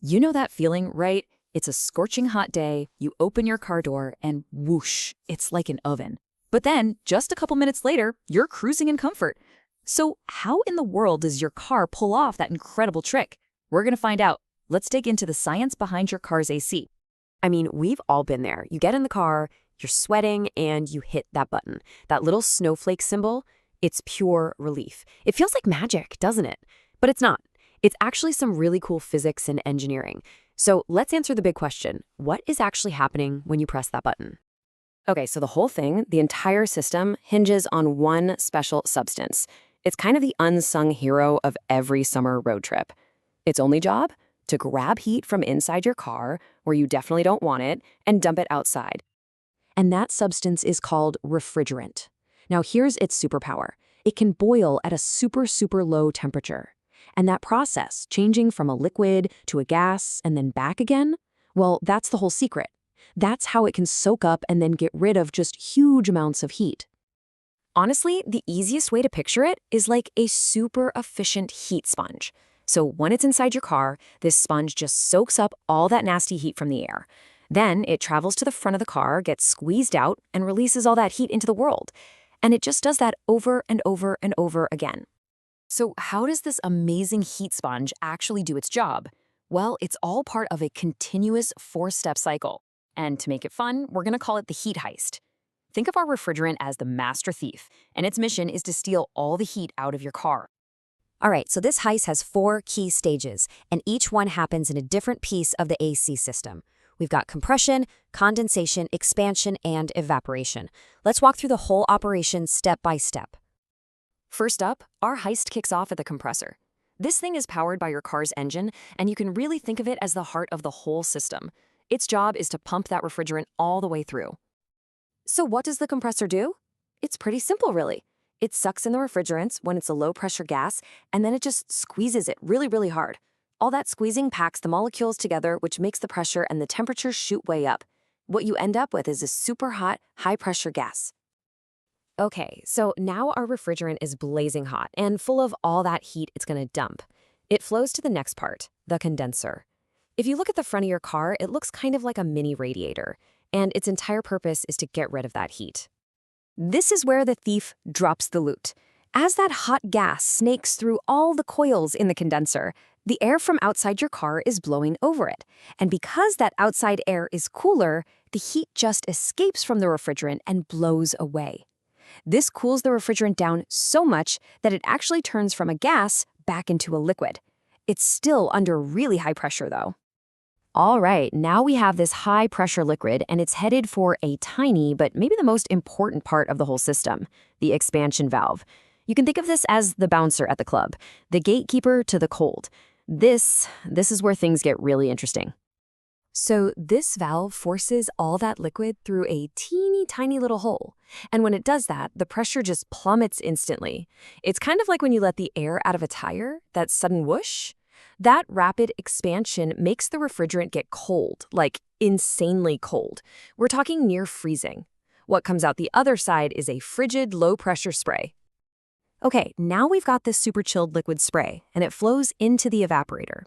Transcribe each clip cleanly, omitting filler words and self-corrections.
You know that feeling, right? It's a scorching hot day, you open your car door, and whoosh, it's like an oven. But then, just a couple minutes later, you're cruising in comfort. So, how in the world does your car pull off that incredible trick? We're gonna find out. Let's dig into the science behind your car's AC. I mean, we've all been there. You get in the car, you're sweating, and you hit that button. That little snowflake symbol, it's pure relief. It feels like magic, doesn't it? But it's not. It's actually some really cool physics and engineering. So let's answer the big question. What is actually happening when you press that button? Okay, so the whole thing, the entire system, hinges on one special substance. It's kind of the unsung hero of every summer road trip. Its only job? To grab heat from inside your car, where you definitely don't want it, and dump it outside. And that substance is called refrigerant. Now here's its superpower. It can boil at a super low temperature. And that process, changing from a liquid to a gas and then back again, well, that's the whole secret. That's how it can soak up and then get rid of just huge amounts of heat. Honestly, the easiest way to picture it is like a super efficient heat sponge. So when it's inside your car, this sponge just soaks up all that nasty heat from the air. Then it travels to the front of the car, gets squeezed out, and releases all that heat into the world. And it just does that over and over and over again. So how does this amazing heat sponge actually do its job? Well, it's all part of a continuous 4-step cycle. And to make it fun, we're going to call it the heat heist. Think of our refrigerant as the master thief, and its mission is to steal all the heat out of your car. All right, so this heist has 4 key stages, and each one happens in a different piece of the AC system. We've got compression, condensation, expansion, and evaporation. Let's walk through the whole operation step by step. First up, our heist kicks off at the compressor. This thing is powered by your car's engine, and you can really think of it as the heart of the whole system. Its job is to pump that refrigerant all the way through. So what does the compressor do? It's pretty simple, really. It sucks in the refrigerants when it's a low-pressure gas, and then it just squeezes it really hard. All that squeezing packs the molecules together, which makes the pressure and the temperature shoot way up. What you end up with is a super hot, high-pressure gas. Okay, so now our refrigerant is blazing hot and full of all that heat it's going to dump. It flows to the next part, the condenser. If you look at the front of your car, it looks kind of like a mini radiator, and its entire purpose is to get rid of that heat. This is where the thief drops the loot. As that hot gas snakes through all the coils in the condenser, the air from outside your car is blowing over it. And because that outside air is cooler, the heat just escapes from the refrigerant and blows away. This cools the refrigerant down so much that it actually turns from a gas back into a liquid. It's still under really high pressure, though. All right, now we have this high-pressure liquid, and it's headed for a tiny but maybe the most important part of the whole system, the expansion valve. You can think of this as the bouncer at the club, the gatekeeper to the cold. This is where things get really interesting. So this valve forces all that liquid through a teeny tiny little hole. And when it does that, the pressure just plummets instantly. It's kind of like when you let the air out of a tire, that sudden whoosh. That rapid expansion makes the refrigerant get cold, like insanely cold. We're talking near freezing. What comes out the other side is a frigid, low-pressure spray. Okay, now we've got this super chilled liquid spray, and it flows into the evaporator.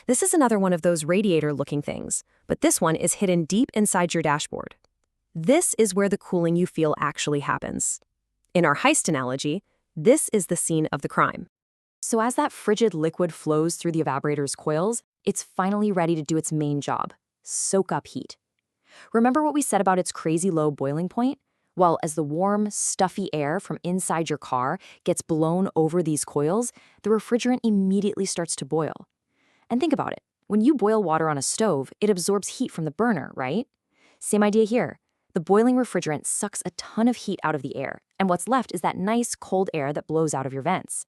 This is another one of those radiator-looking things, but this one is hidden deep inside your dashboard. This is where the cooling you feel actually happens. In our heist analogy, this is the scene of the crime. So as that frigid liquid flows through the evaporator's coils, it's finally ready to do its main job, soak up heat. Remember what we said about its crazy low boiling point? Well, as the warm, stuffy air from inside your car gets blown over these coils, the refrigerant immediately starts to boil. And think about it. When you boil water on a stove, it absorbs heat from the burner, right? Same idea here. The boiling refrigerant sucks a ton of heat out of the air, and what's left is that nice, cold air that blows out of your vents.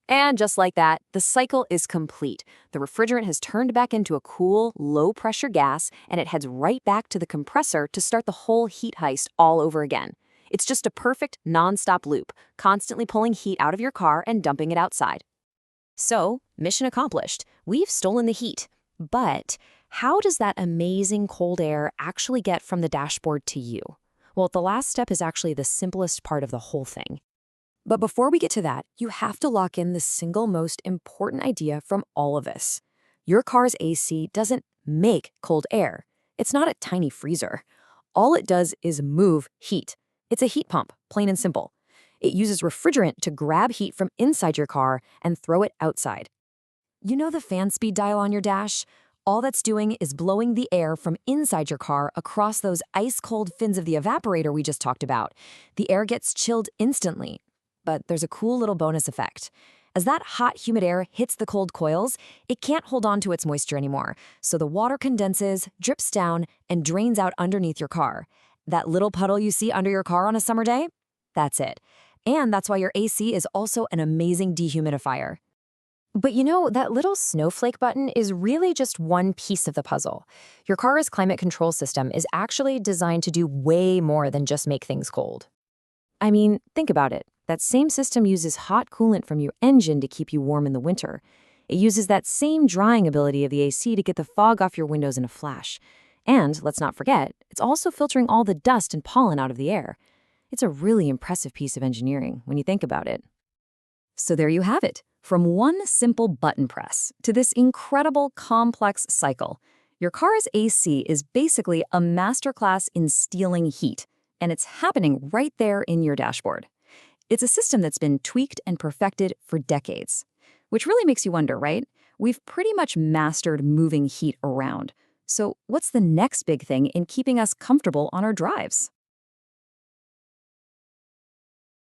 And just like that, the cycle is complete. The refrigerant has turned back into a cool, low-pressure gas, and it heads right back to the compressor to start the whole heat heist all over again. It's just a perfect, non-stop loop, constantly pulling heat out of your car and dumping it outside. So, mission accomplished. We've stolen the heat. But how does that amazing cold air actually get from the dashboard to you? Well, the last step is actually the simplest part of the whole thing. But before we get to that, you have to lock in the single most important idea from all of this. Your car's AC doesn't make cold air. It's not a tiny freezer. All it does is move heat. It's a heat pump, plain and simple. It uses refrigerant to grab heat from inside your car and throw it outside. You know the fan speed dial on your dash? All that's doing is blowing the air from inside your car across those ice-cold fins of the evaporator we just talked about. The air gets chilled instantly. But there's a cool little bonus effect. As that hot, humid air hits the cold coils, it can't hold on to its moisture anymore, so the water condenses, drips down, and drains out underneath your car. That little puddle you see under your car on a summer day? That's it. And that's why your AC is also an amazing dehumidifier. But you know, that little snowflake button is really just one piece of the puzzle. Your car's climate control system is actually designed to do way more than just make things cold. I mean, think about it. That same system uses hot coolant from your engine to keep you warm in the winter. It uses that same drying ability of the AC to get the fog off your windows in a flash. And, let's not forget, it's also filtering all the dust and pollen out of the air. It's a really impressive piece of engineering when you think about it. So there you have it. From one simple button press to this incredible complex cycle, your car's AC is basically a masterclass in stealing heat, and it's happening right there in your dashboard. It's a system that's been tweaked and perfected for decades, which really makes you wonder, right? We've pretty much mastered moving heat around. So what's the next big thing in keeping us comfortable on our drives?